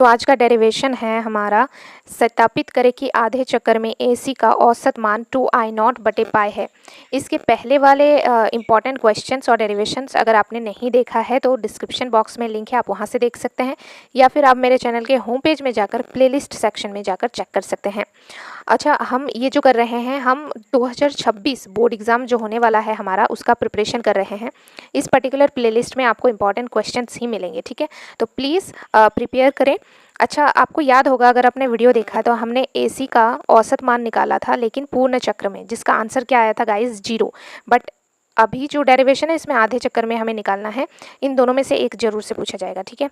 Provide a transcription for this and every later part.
तो आज का डेरिवेशन है हमारा, सत्यापित करें कि आधे चक्कर में AC का औसत मान 2I0/π है। इसके पहले वाले इंपॉर्टेंट क्वेश्चंस और डेरिवेशंस अगर आपने नहीं देखा है तो डिस्क्रिप्शन बॉक्स में लिंक है, आप वहां से देख सकते हैं, या फिर आप मेरे चैनल के होम पेज में जाकर प्लेलिस्ट सेक्शन में जाकर चेक कर सकते हैं। अच्छा, हम ये जो कर रहे हैं, हम 2026 बोर्ड एग्ज़ाम जो होने वाला है हमारा, उसका प्रिपरेशन कर रहे हैं। इस पर्टिकुलर प्लेलिस्ट में आपको इंपॉर्टेंट क्वेश्चंस ही मिलेंगे, ठीक है। तो प्लीज़ प्रिपेयर करें। अच्छा, आपको याद होगा अगर आपने वीडियो देखा तो हमने AC का औसत मान निकाला था, लेकिन पूर्ण चक्र में, जिसका आंसर क्या आया था गाइस, 0। बट अभी जो डेरिवेशन है इसमें आधे चक्कर में हमें निकालना है। इन दोनों में से एक जरूर से पूछा जाएगा, ठीक है।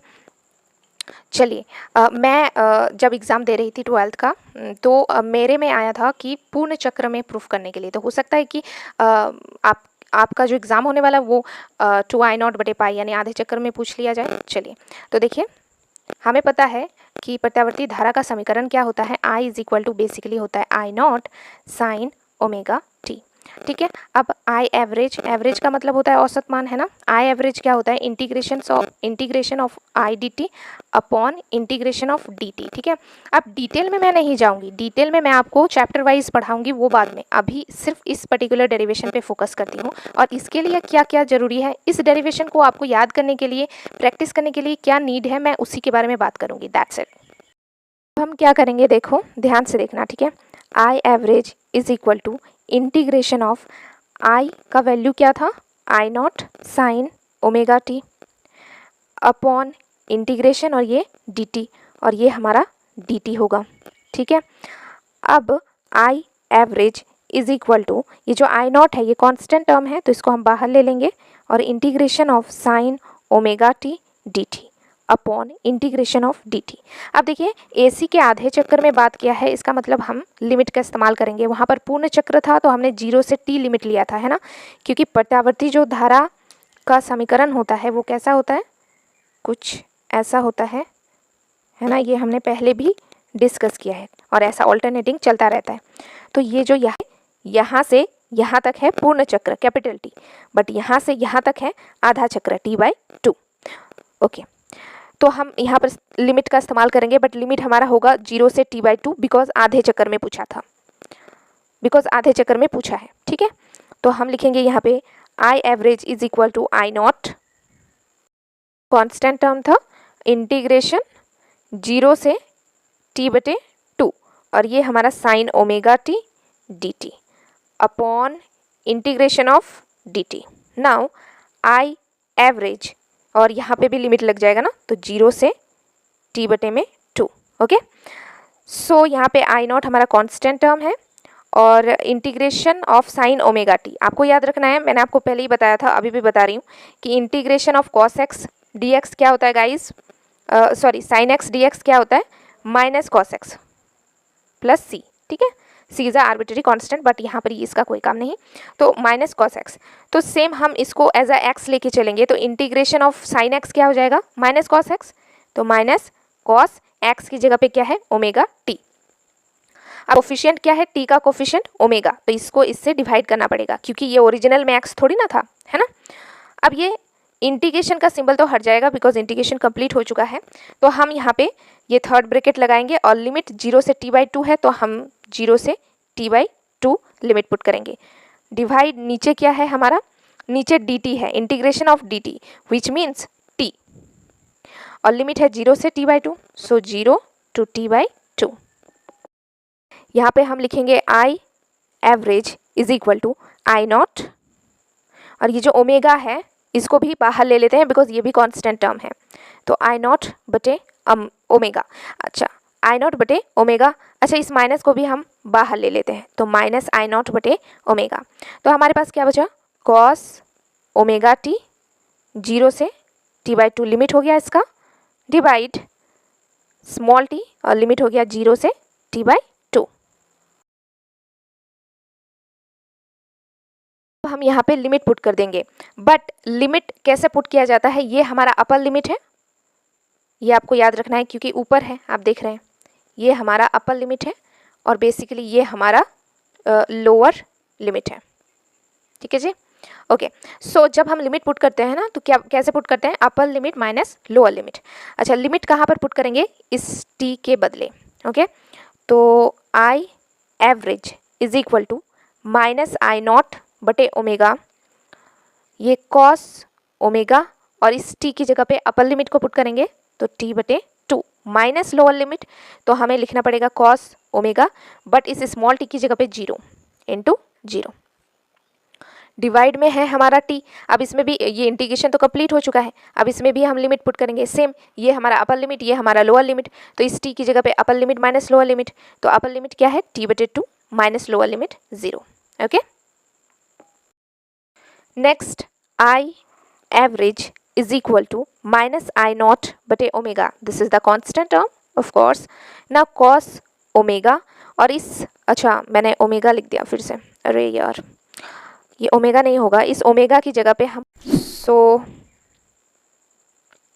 चलिए, मैं जब एग्ज़ाम दे रही थी 12th का, तो मेरे में आया था कि पूर्ण चक्र में प्रूफ करने के लिए, तो हो सकता है कि आपका जो एग्ज़ाम होने वाला वो 2I0/π यानी आधे चक्कर में पूछ लिया जाए। चलिए, तो देखिए, हमें पता है कि प्रत्यावर्ती धारा का समीकरण क्या होता है, I = बेसिकली होता है I0 sin ओमेगा t, ठीक है। अब I एवरेज का मतलब होता है औसत मान, है ना। I एवरेज क्या होता है, integration of I dt upon integration of dt, ठीक है। अब डिटेल में मैं नहीं जाऊंगी, डिटेल में मैं आपको चैप्टर वाइज पढ़ाऊंगी, वो बाद में। अभी सिर्फ इस पर्टिकुलर डेरिवेशन पे फोकस करती हूँ, और इसके लिए क्या क्या जरूरी है, इस डेरिवेशन को आपको याद करने के लिए, प्रैक्टिस करने के लिए क्या नीड है, मैं उसी के बारे में बात करूंगी। That's it. हम क्या करेंगे, देखो ध्यान से देखना, ठीक है। I average = integration of I का वैल्यू क्या था, I0 sine omega t upon integration, और ये dt, और ये हमारा dt होगा, ठीक है। अब I एवरेज = ये जो I0 है ये कांस्टेंट टर्म है, तो इसको हम बाहर ले लेंगे, और integration of sine omega t dt upon integration of dt। अब देखिए, AC के आधे चक्कर में बात किया है, इसका मतलब हम लिमिट का इस्तेमाल करेंगे। वहाँ पर पूर्ण चक्र था तो हमने 0 से t लिमिट लिया था, है ना, क्योंकि प्रत्यावर्ती जो धारा का समीकरण होता है वो कैसा होता है, कुछ ऐसा होता है ना। ये हमने पहले भी डिस्कस किया है, और ऐसा ऑल्टरनेटिंग चलता रहता है। तो ये जो यहाँ से यहाँ तक है पूर्ण चक्र कैपिटल T, बट यहाँ से यहाँ तक है आधा चक्र T/2। ओके, तो हम यहाँ पर लिमिट का इस्तेमाल करेंगे, बट लिमिट हमारा होगा 0 से T/2, बिकॉज आधे चक्कर में पूछा था, ठीक है। तो हम लिखेंगे यहाँ पे I average = I0, constant term था, इंटीग्रेशन 0 से T/2, और ये हमारा sine omega t dt upon integration of dt। Now I average, और यहाँ पे भी लिमिट लग जाएगा ना, तो 0 से T/2। ओके, सो यहाँ पे I0 हमारा कांस्टेंट टर्म है, और integration of sine omega t आपको याद रखना है, मैंने आपको पहले ही बताया था, अभी भी बता रही हूँ कि integration of cos x dx क्या होता है guys, sorry sin x dx क्या होता है, minus cos x plus c, ठीक है। c is arbitrary constant, but यहाँ पर इसका कोई काम नहीं, तो माइनस cos x। तो सेम हम इसको एज अ x लेके चलेंगे, तो इंटीग्रेशन ऑफ sin x क्या हो जाएगा, माइनस cos x, तो माइनस cos x की जगह पे क्या है, ओमेगा t। अब कोफिशिएंट क्या है, t का कोफिशिएंट ओमेगा, तो इसको इससे डिवाइड करना पड़ेगा, क्योंकि ये ओरिजिनल में x थोड़ी ना था, है ना। अब ये इंटीग्रेशन का सिंबल तो हट जाएगा, बिकॉज इंटीग्रेशन कंप्लीट हो चुका है। तो हम यहाँ पे ये थर्ड ब्रैकेट लगाएंगे, और लिमिट 0 से T/2 है, तो हम 0 से T/2 लिमिट पुट करेंगे। डिवाइड नीचे क्या है हमारा, नीचे dt है, integration of dt which means t, और लिमिट है 0 से T/2, सो 0 to T/2। यहाँ पे हम लिखेंगे I एवरेज = I0, और ये जो ओमेगा है इसको भी बाहर ले लेते हैं, बिकॉज ये भी कांस्टेंट टर्म है, तो I0 ओमेगा। अच्छा, I0/ओमेगा, अच्छा इस माइनस को भी हम बाहर ले लेते हैं, तो माइनस I0/ओमेगा। तो हमारे पास क्या बचा, cos ओमेगा t 0 से T/2 लिमिट हो गया इसका, डिवाइड स्मॉल t, और लिमिट हो गया 0 से T/2। हम यहाँ पे लिमिट पुट कर देंगे, बट लिमिट कैसे पुट किया जाता है, ये हमारा अपर लिमिट है, ये आपको याद रखना है, क्योंकि ऊपर है, आप देख रहे हैं, ये हमारा अपर लिमिट है, और बेसिकली ये हमारा लोअर लिमिट है, ठीक है जी। ओके, सो जब हम लिमिट पुट करते हैं ना तो क्या कैसे पुट करते हैं, अपर लिमिट माइनस लोअर लिमिट। अच्छा, लिमिट कहाँ पर पुट करेंगे, इस टी के बदले। ओके, तो I average is equal to minus I not बटे ओमेगा, ये कॉस ओमेगा, और इस टी की जगह पे अपर लिमिट को पुट करेंगे तो टी बटे टू, माइनस लोअर लिमिट तो हमें लिखना पड़ेगा कॉस ओमेगा, बट इस स्मॉल टी की जगह पे 0 इंटू 0। डिवाइड में है हमारा टी, अब इसमें भी ये इंटीग्रेशन तो कंप्लीट हो चुका है, अब इसमें भी हम लिमिट पुट करेंगे सेम, ये हमारा अपर लिमिट, ये हमारा लोअर लिमिट, तो इस टी की जगह पे upper limit minus lower limit, तो अपर लिमिट क्या है टी बटे 2 minus lower limit 0। Okay, next I average is equal to minus I not बटे omega, this is the constant term of course. Now cos omega, और इस, अच्छा मैंने omega लिख दिया फिर से, अरे यार ये ओमेगा नहीं होगा, इस ओमेगा की जगह पे हम, सो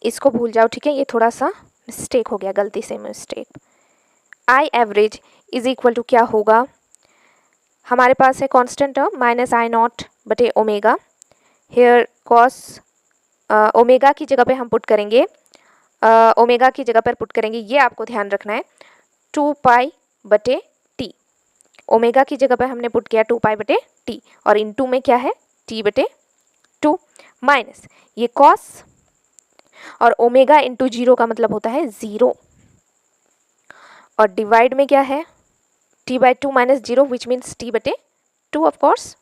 इसको भूल जाओ, ठीक है, ये थोड़ा सा मिस्टेक हो गया, गलती से mistake. I average is equal to क्या होगा, हमारे पास है constant term minus I not बटे ओमेगा, हेयर कॉस ओमेगा की जगह पे हम पुट करेंगे, ओमेगा की जगह पर पुट करेंगे, ये आपको ध्यान रखना है 2 पाई बटे टी, ओमेगा की जगह पर हमने पुट किया 2 पाई बटे टी, और इनटू में क्या है टी बटे 2 माइनस ये कॉस, और ओमेगा इंटू 0 का मतलब होता है 0, और डिवाइड में क्या है t by 2 minus 0 which means t बटे 2 ऑफ कोर्स।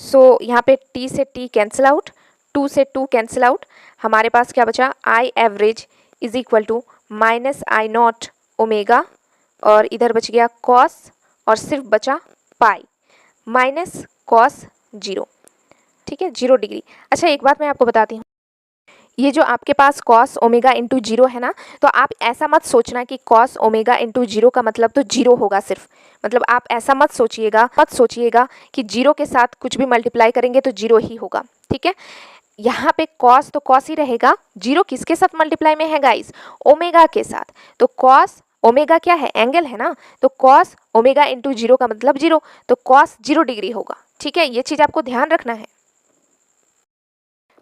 सो यहाँ पे t से t कैंसिल आउट, 2 से 2 कैंसिल आउट, हमारे पास क्या बचा, I average is equal to minus I not omega, और इधर बच गया कॉस, और सिर्फ बचा पाई माइनस कॉस 0, ठीक है, 0 डिग्री। अच्छा एक बात मैं आपको बताती हूँ, ये जो आपके पास कॉस ओमेगा इंटू 0 है ना, तो आप ऐसा मत सोचना कि कॉस ओमेगा इंटू 0 का मतलब तो 0 होगा सिर्फ, मतलब आप ऐसा मत सोचिएगा कि 0 के साथ कुछ भी मल्टीप्लाई करेंगे तो 0 ही होगा, ठीक है। यहाँ पे कॉस तो कॉस ही रहेगा, 0 किसके साथ मल्टीप्लाई में है गाइस, ओमेगा के साथ, तो कॉस ओमेगा क्या है, एंगल है ना, तो कॉस ओमेगा इंटू 0 का मतलब 0, तो कॉस 0 डिग्री होगा, ठीक है, ये चीज़ आपको ध्यान रखना है।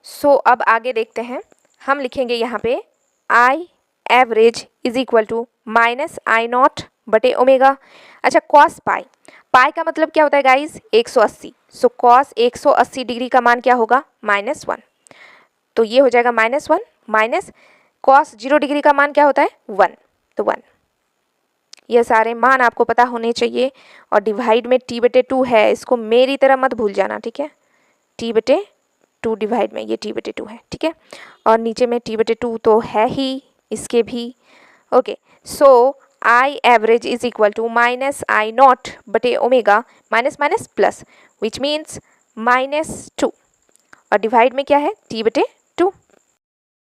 सो अब आगे देखते हैं, हम लिखेंगे यहाँ पे I average is equal to minus I not बटे ओमेगा। अच्छा कॉस पाई, पाई का मतलब क्या होता है गाइज 180, सो कॉस 180 डिग्री का मान क्या होगा -1, तो ये हो जाएगा -1 माइनस कॉस 0 डिग्री का मान क्या होता है 1, तो 1। ये सारे मान आपको पता होने चाहिए, और डिवाइड में t बटे 2 है, इसको मेरी तरह मत भूल जाना, ठीक है, t बटे 2 डिवाइड में ये t बटे 2 है, ठीक है, और नीचे में t बटे 2 तो है ही इसके भी। Okay, so I average is equal to minus I not बटे omega, minus minus plus which means -2, और डिवाइड में क्या है t बटे 2।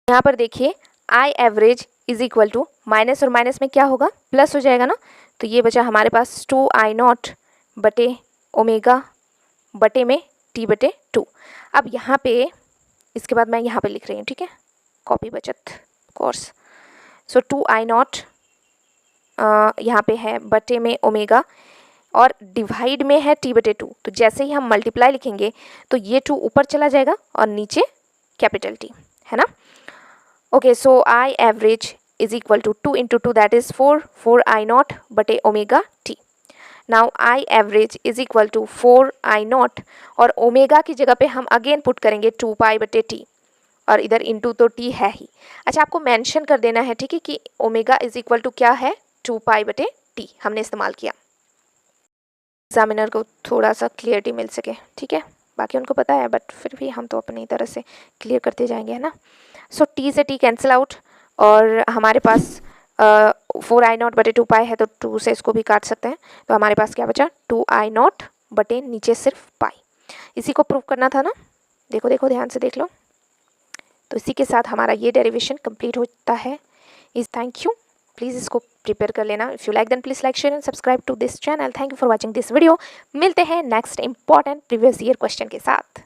यहाँ पर देखिए I average is equal to minus और माइनस में क्या होगा, प्लस हो जाएगा ना, तो ये बचा हमारे पास 2 आई नॉट बटे ओमेगा बटे में t बटे 2। अब यहाँ पे इसके बाद मैं यहाँ पे लिख रही हूँ, ठीक है, कॉपी बचत कोर्स। सो 2 आई नॉट यहाँ पे है बटे में ओमेगा, और डिवाइड में है t बटे 2, तो जैसे ही हम मल्टीप्लाई लिखेंगे तो ये 2 ऊपर चला जाएगा और नीचे कैपिटल T, है ना। Okay, so I average is equal to 2 into 2 that is 4 I not बटे omega t। Now I average is equal to 4 I naught, और ओमेगा की जगह पे हम अगेन पुट करेंगे 2 पाई बटे टी, और इधर इंटू तो टी है ही। अच्छा आपको मेंशन कर देना है, ठीक है, कि ओमेगा इज इक्वल टू क्या है 2 पाई बटे टी हमने इस्तेमाल किया, एग्जामिनर को थोड़ा सा क्लियरिटी मिल सके, ठीक है, बाकी उनको पता है बट फिर भी हम तो अपनी तरह से क्लियर करते जाएंगे, है ना। सो टी से टी कैंसिल आउट, और हमारे पास 4 आई नॉट बटे 2 पाई है, तो 2 से इसको भी काट सकते हैं, तो हमारे पास क्या बचा 2 आई नॉट बटे नीचे सिर्फ पाई। इसी को प्रूव करना था ना, देखो देखो ध्यान से देख लो। तो इसी के साथ हमारा ये डेरिवेशन कंप्लीट होता है। इज थैंक यू, प्लीज़ इसको प्रिपेयर कर लेना। If you like then please like share and subscribe to this channel. Thank you for watching this video. मिलते हैं next important previous year question के साथ।